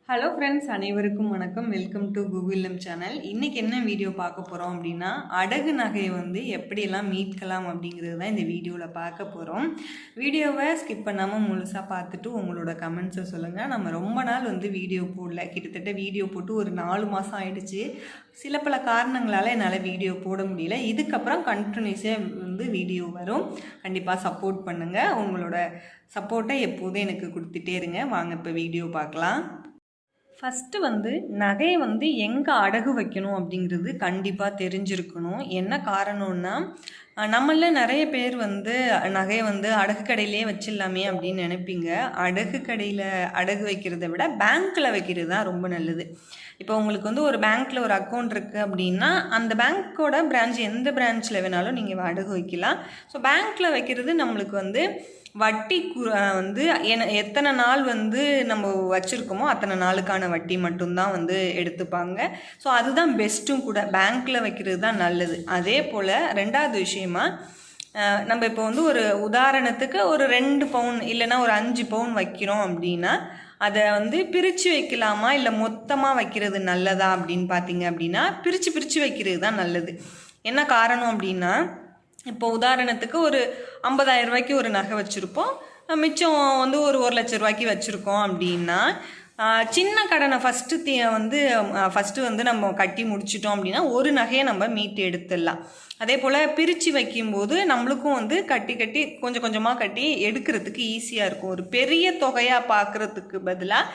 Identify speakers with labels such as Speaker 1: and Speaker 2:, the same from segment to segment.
Speaker 1: Hello friends, அனைவருக்கும் வணக்கம். Welcome to கூகுளம் சேனல். இன்றைக்கி என்ன வீடியோ பார்க்க போகிறோம் அப்படின்னா, அடகு நகையை வந்து எப்படியெல்லாம் மீட்கலாம் அப்படிங்கிறது தான் இந்த வீடியோவில் பார்க்க போகிறோம். வீடியோவை ஸ்கிப் பண்ணாமல் முழுசாக பார்த்துட்டு உங்களோட கமெண்ட்ஸை சொல்லுங்கள். நம்ம ரொம்ப நாள் வந்து வீடியோ போடல, கிட்டத்தட்ட வீடியோ போட்டு ஒரு 4 மாதம் ஆயிடுச்சு. சில பல காரணங்களால் என்னால் வீடியோ போட முடியல. இதுக்கப்புறம் கண்டினியூஸாக வந்து வீடியோ வரும். கண்டிப்பாக சப்போர்ட் பண்ணுங்கள். உங்களோட சப்போர்ட்டை எப்போதும் எனக்கு கொடுத்துட்டே இருங்க. வாங்க இப்போ வீடியோ பார்க்கலாம். ஃபஸ்ட்டு வந்து நகையை வந்து எங்கே அடகு வைக்கணும் அப்படிங்கிறது கண்டிப்பாக தெரிஞ்சிருக்கணும். என்ன காரணம்னா, நம்மளில் நிறைய பேர் வந்து நகையை வந்து அடகு கடையிலே வச்சிடலாமே அப்படின்னு நினைப்பீங்க. அடகு கடையில் அடகு வைக்கிறத விட பேங்க்கில் வைக்கிறது தான் ரொம்ப நல்லது. இப்போ உங்களுக்கு வந்து ஒரு பேங்க்கில் ஒரு அக்கௌண்ட் இருக்குது அப்படின்னா, அந்த பேங்க்கோட பிரான்ச் எந்த பிரான்ச்சில் வேணாலும் நீங்கள் அடகு வைக்கலாம். ஸோ பேங்க்கில் வைக்கிறது நம்மளுக்கு வந்து வட்டி வந்து எத்தனை நாள் வந்து நம்ம வச்சுருக்கோமோ அத்தனை நாளுக்கான வட்டி மட்டும்தான் வந்து எடுத்துப்பாங்க. ஸோ அதுதான் பெஸ்ட்டும் கூட. பேங்க்கில் வைக்கிறது தான் நல்லது. அதே போல் ரெண்டாவது விஷயமா, நம்ம இப்போ வந்து ஒரு உதாரணத்துக்கு ஒரு 2 பவுன் இல்லைன்னா ஒரு 5 பவுன் வைக்கிறோம் அப்படின்னா, அதை வந்து பிரித்து வைக்கலாமா இல்லை மொத்தமாக வைக்கிறது நல்லதா அப்படின்னு பார்த்தீங்க அப்படின்னா, பிரித்து வைக்கிறது தான் நல்லது. என்ன காரணம் அப்படின்னா, இப்போ உதாரணத்துக்கு ஒரு 50,000 ரூபாய்க்கு ஒரு நகை வச்சுருப்போம், மிச்சம் வந்து ஒரு 1,00,000 ரூபாய்க்கு வச்சுருக்கோம் அப்படின்னா, சின்ன கடனை ஃபஸ்ட்டு வந்து நம்ம கட்டி முடிச்சிட்டோம் அப்படின்னா ஒரு நகையை நம்ம மீட்டு எடுத்துடலாம். அதே போல் பிரித்து வைக்கும்போது நம்மளுக்கும் வந்து கட்டி கொஞ்சம் கொஞ்சமாக கட்டி எடுக்கிறதுக்கு ஈஸியாக இருக்கும். ஒரு பெரிய தொகையாக பார்க்குறதுக்கு பதிலாக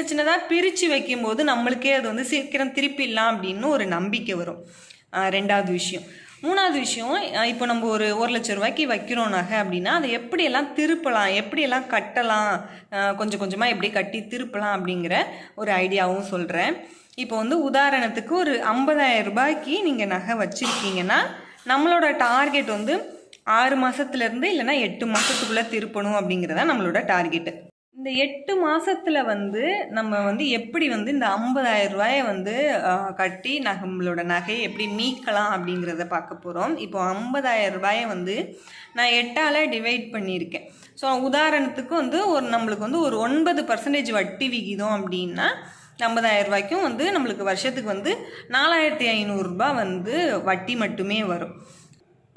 Speaker 1: சின்னதாக பிரித்து வைக்கும்போது நம்மளுக்கே அது வந்து சீக்கிரம் திருப்பிடலாம் அப்படின்னு ஒரு நம்பிக்கை வரும். ரெண்டாவது விஷயம். மூணாவது விஷயம், இப்போ நம்ம ஒரு 1,00,000 ரூபாய்க்கு வைக்கிறோம் நகை அப்படின்னா, அதை எப்படியெல்லாம் திருப்பலாம், எப்படியெல்லாம் கட்டலாம், கொஞ்சம் கொஞ்சமாக எப்படி கட்டி திருப்பலாம் அப்படிங்கிற ஒரு ஐடியாவும் சொல்கிறேன். இப்போ வந்து உதாரணத்துக்கு ஒரு 50,000 ரூபாய்க்கு நீங்கள் நகை வச்சுருக்கீங்கன்னா, நம்மளோட டார்கெட் வந்து 6 மாதத்துலேருந்து இல்லைன்னா 8 மாதத்துக்குள்ளே திருப்பணும் அப்படிங்கிறதான் நம்மளோட டார்கெட்டு. இந்த 8 மாதத்தில் வந்து நம்ம வந்து எப்படி வந்து இந்த 50,000 ரூபாயை வந்து கட்டி நம்மளோட நகையை எப்படி மீட்கலாம் அப்படிங்கிறத பார்க்க போகிறோம். இப்போ 50,000 ரூபாயை வந்து நான் 8ஆல் டிவைட் பண்ணியிருக்கேன். ஸோ உதாரணத்துக்கு வந்து நம்மளுக்கு வந்து ஒரு 9% வட்டி விகிதம் அப்படின்னா 50,000 ரூபாய்க்கும் வந்து நம்மளுக்கு வருஷத்துக்கு வந்து 4,500 ரூபாய் வந்து வட்டி மட்டுமே வரும்.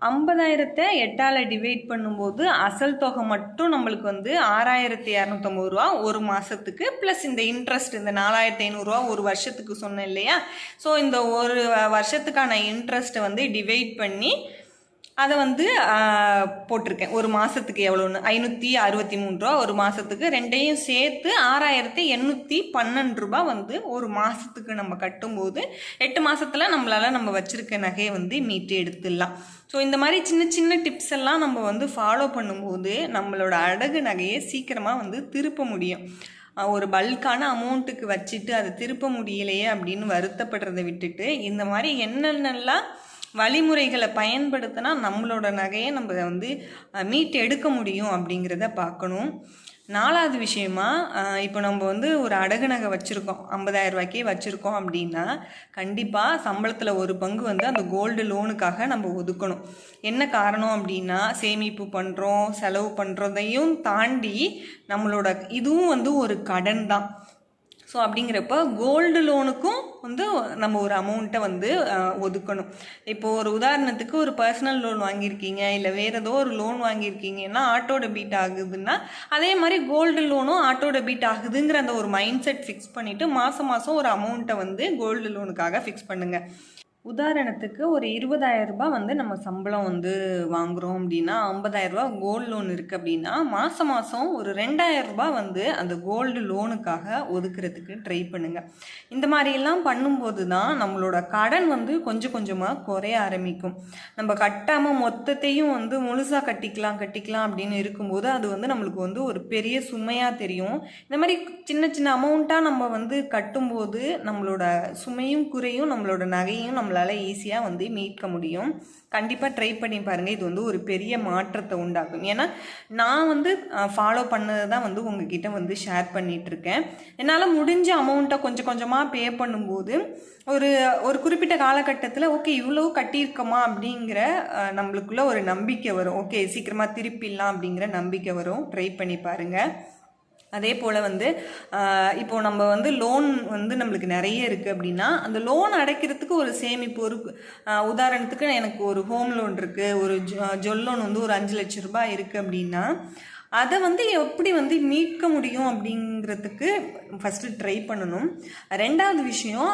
Speaker 1: 50,000 8ஆல் டிவைட் பண்ணும்போது அசல் தொகை மட்டும் நம்மளுக்கு வந்து 6,250 ரூபா ஒரு மாதத்துக்கு, ப்ளஸ் இந்த இன்ட்ரெஸ்ட் இந்த 4,500 ரூபா ஒரு வருஷத்துக்கு சொன்னேன் இல்லையா. ஸோ இந்த ஒரு வருஷத்துக்கான இன்ட்ரெஸ்ட்டை வந்து டிவைட் பண்ணி அதை வந்து போட்டிருக்கேன். ஒரு மாதத்துக்கு எவ்வளோன்னு 563 ரூபா ஒரு மாதத்துக்கு, ரெண்டையும் சேர்த்து 6,812 ரூபா வந்து ஒரு மாதத்துக்கு நம்ம கட்டும்போது 8 மாதத்தில் நம்ம வச்சுருக்க நகையை வந்து மீட்டு எடுத்துடலாம். ஸோ இந்த மாதிரி சின்ன டிப்ஸ் எல்லாம் நம்ம வந்து ஃபாலோ பண்ணும்போது நம்மளோட அடகு நகையை சீக்கிரமாக வந்து திருப்ப முடியும். ஒரு பல்கான அமௌண்ட்டுக்கு வச்சுட்டு அதை திருப்ப முடியலையே அப்படின்னு வருத்தப்படுறதை விட்டுட்டு, இந்த மாதிரி என்னென்னலாம் வழிமுறைகளை பயன்படுத்தினா நம்மளோட நகையை நம்ம வந்து மீட்டு எடுக்க முடியும் அப்படிங்கிறத பார்க்கணும். 4வது விஷயமா, இப்போ நம்ம வந்து ஒரு அடகு நகை வச்சுருக்கோம், 50,000 ரூபாய்க்கே வச்சுருக்கோம் அப்படின்னா, கண்டிப்பாக சம்பளத்தில் ஒரு பங்கு வந்து அந்த கோல்டு லோனுக்காக நம்ம ஒதுக்கணும். என்ன காரணம் அப்படின்னா, சேமிப்பு பண்ணுறோம், செலவு பண்ணுறதையும் தாண்டி நம்மளோட இதுவும் வந்து ஒரு கடன் தான். ஸோ அப்படிங்கிறப்ப கோல்டு லோனுக்கும் வந்து நம்ம ஒரு அமௌண்ட்டை வந்து ஒதுக்கணும். இப்போது ஒரு உதாரணத்துக்கு ஒரு பர்சனல் லோன் வாங்கியிருக்கீங்க, இல்லை வேறு ஏதோ ஒரு லோன் வாங்கியிருக்கீங்கன்னா ஆட்டோ டெபிட் ஆகுதுன்னா, அதே மாதிரி கோல்டு லோனும் ஆட்டோ டெபிட் ஆகுதுங்கிற அந்த ஒரு மைண்ட் செட் ஃபிக்ஸ் பண்ணிவிட்டு மாதம் ஒரு அமௌண்ட்டை வந்து கோல்டு லோனுக்காக ஃபிக்ஸ் பண்ணுங்கள். உதாரணத்துக்கு ஒரு 20,000 ரூபாய் வந்து நம்ம சம்பளம் வந்து வாங்குகிறோம் அப்படின்னா, 50,000 ரூபாய் கோல்டு லோன் இருக்குது அப்படின்னா, மாதம் ஒரு 2,000 ரூபாய் வந்து அந்த கோல்டு லோனுக்காக ஒதுக்குறதுக்கு ட்ரை பண்ணுங்கள். இந்த மாதிரியெல்லாம் பண்ணும்போது தான் நம்மளோட கடன் வந்து கொஞ்சம் கொஞ்சமாக குறைய ஆரம்பிக்கும். நம்ம கட்டாமல் மொத்தத்தையும் வந்து முழுசாக கட்டிக்கலாம் அப்படின்னு இருக்கும்போது அது வந்து நம்மளுக்கு வந்து ஒரு பெரிய சுமையாக தெரியும். இந்த மாதிரி சின்ன அமௌண்ட்டாக நம்ம வந்து கட்டும்போது நம்மளோட சுமையும் குறையும், நம்மளோட நகையும் நம்மளால் ஈஸியாக வந்து மீட்க முடியும். கண்டிப்பாக ட்ரை பண்ணி பாருங்கள். இது வந்து ஒரு பெரிய மாற்றத்தை உண்டாக்கும். ஏன்னா நான் வந்து ஃபாலோ பண்ணது தான் வந்து உங்ககிட்ட வந்து ஷேர் பண்ணிகிட்ருக்கேன். என்னால் முடிஞ்ச அமௌண்ட்டை கொஞ்சம் கொஞ்சமாக பே பண்ணும்போது ஒரு குறிப்பிட்ட காலகட்டத்தில் ஓகே இவ்வளோ கட்டியிருக்கோமா அப்படிங்கிற நம்மளுக்குள்ள ஒரு நம்பிக்கை வரும். ஓகே சீக்கிரமாக திருப்பிடலாம் அப்படிங்கிற நம்பிக்கை வரும். ட்ரை பண்ணி பாருங்கள். அதே போல் வந்து இப்போ நம்ம வந்து லோன் வந்து நம்மளுக்கு நிறைய இருக்குது அப்படின்னா அந்த லோன் அடைக்கிறதுக்கு ஒரு சேமிப்பு ஒரு உதாரணத்துக்கு எனக்கு ஒரு ஹோம் லோன் இருக்குது, ஒரு ஜொல் லோன் வந்து ஒரு 5 லட்ச ரூபாய் இருக்குது அப்படின்னா அதை வந்து எப்படி வந்து மீட்க முடியும் அப்படிங்கிறதுக்கு ஃபஸ்ட்டு ட்ரை பண்ணணும். ரெண்டாவது விஷயம்,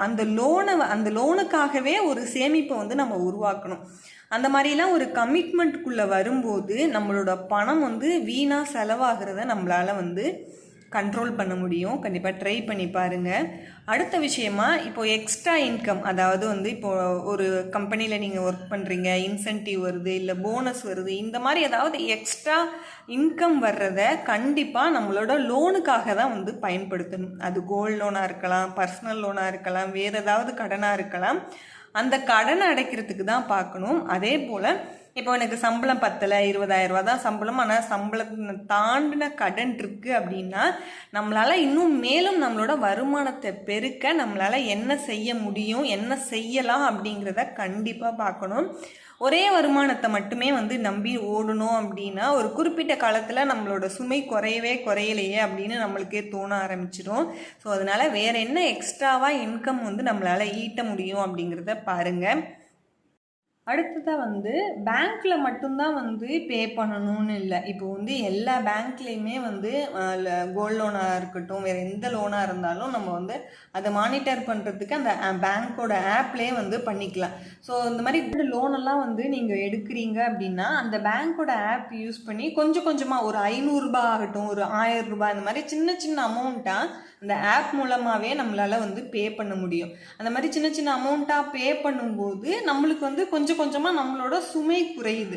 Speaker 1: அந்த லோனுக்காகவே ஒரு சேமிப்பை வந்து நம்ம உருவாக்கணும். அந்த மாதிரிலாம் ஒரு கமிட்மெண்ட்டுக்குள்ளே வரும்போது நம்மளோட பணம் வந்து வீணாக செலவாகிறத நம்மளால் வந்து கண்ட்ரோல் பண்ண முடியும். கண்டிப்பாக ட்ரை பண்ணி பாருங்கள். அடுத்த விஷயமா, இப்போது எக்ஸ்ட்ரா இன்கம், அதாவது வந்து இப்போது ஒரு கம்பெனியில் நீங்கள் ஒர்க் பண்ணுறீங்க, இன்சென்டிவ் வருது, இல்லை போனஸ் வருது, இந்த மாதிரி ஏதாவது எக்ஸ்ட்ரா இன்கம் வர்றதை கண்டிப்பாக நம்மளோட லோனுக்காக தான் வந்து பயன்படுத்தணும். அது கோல்டு லோனாக இருக்கலாம், பர்சனல் லோனாக இருக்கலாம், வேறு ஏதாவது கடனாக இருக்கலாம். அந்த கடனை அடைக்கிறதுக்கு தான் பார்க்கணும். அதே போல் இப்போ எனக்கு சம்பளம் பத்தலை, 20,000 ரூபா தான் சம்பளம், ஆனால் சம்பளத்தை தாண்டின கடன் இருக்குது அப்படின்னா நம்மளால் இன்னும் மேலும் நம்மளோட வருமானத்தை பெருக்க நம்மளால் என்ன செய்ய முடியும், என்ன செய்யலாம் அப்படிங்கிறத கண்டிப்பாக பார்க்கணும். ஒரே வருமானத்தை மட்டுமே வந்து நம்பி ஓடணும் அப்படின்னா ஒரு குறிப்பிட்ட காலத்தில் நம்மளோட சுமை குறையலையே அப்படின்னு நம்மளுக்கே தோண ஆரம்பிச்சிடும். ஸோ அதனால் வேறு என்ன எக்ஸ்ட்ராவாக இன்கம் வந்து நம்மளால் ஈட்ட முடியும் அப்படிங்கிறத பாருங்கள். அடுத்ததாக வந்து பேங்க்கில் மட்டும்தான் வந்து பே பண்ணணும்னு இல்லை. இப்போ வந்து எல்லா பேங்க்லேயுமே வந்து கோல்டு லோனாக இருக்கட்டும், வேறு எந்த லோனாக இருந்தாலும் நம்ம வந்து அதை மானிட்டர் பண்ணுறதுக்கு அந்த பேங்க்கோட ஆப்லேயே வந்து பண்ணிக்கலாம். ஸோ இந்த மாதிரி லோனெல்லாம் வந்து நீங்கள் எடுக்கிறீங்க அப்படின்னா அந்த பேங்க்கோட ஆப் யூஸ் பண்ணி கொஞ்சம் கொஞ்சமாக ஒரு 500 ரூபாய் ஆகட்டும், ஒரு 1000 ரூபாய், இந்த மாதிரி சின்ன சின்ன அமௌண்ட்டாக அந்த ஆப் மூலமாகவே நம்மளால் வந்து பே பண்ண முடியும். அந்த மாதிரி சின்ன சின்ன அமௌண்ட்டாக பே பண்ணும்போது நம்மளுக்கு வந்து கொஞ்சம் கொஞ்சமாக நம்மளோட சுமை குறையுது.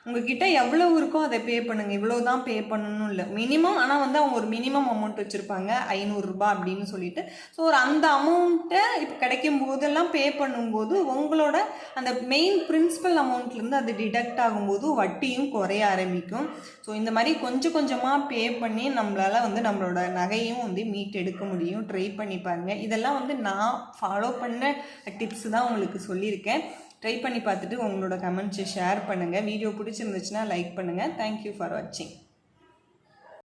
Speaker 1: உங்ககிட்ட எவ்வளவு இருக்கோ அதை பே பண்ணுங்கள், இவ்வளோ தான் பே பண்ணணும் இல்லை, மினிமம். ஆனால் வந்து அவங்க ஒரு மினிமம் அமௌண்ட் வச்சுருப்பாங்க, 500 ரூபாய் அப்படின்னு சொல்லிட்டு. ஸோ ஒரு அந்த அமௌண்ட்டை இப்போ கிடைக்கும் போதெல்லாம் பே பண்ணும்போது உங்களோட அந்த மெயின் பிரின்சிபல் அமௌண்ட்லேருந்து அது டிடக்ட் ஆகும்போது வட்டியும் குறைய ஆரம்பிக்கும். ஸோ இந்த மாதிரி கொஞ்சம் கொஞ்சமாக பே பண்ணி நம்மளால் வந்து நம்மளோட நகையும் வந்து மீட் எடுக்க முடியும். ட்ரை பண்ணி பாருங்கள். இதெல்லாம் வந்து நான் ஃபாலோ பண்ண டிப்ஸ் தான் உங்களுக்கு சொல்லியிருக்கேன். ட்ரை பண்ணி பார்த்துட்டு உங்களோட கமெண்ட்ஸை ஷேர் பண்ணுங்கள். வீடியோ பிடிச்சிருந்துச்சுன்னா லைக் பண்ணுங்கள். தேங்க்யூ ஃபார் வாட்சிங்.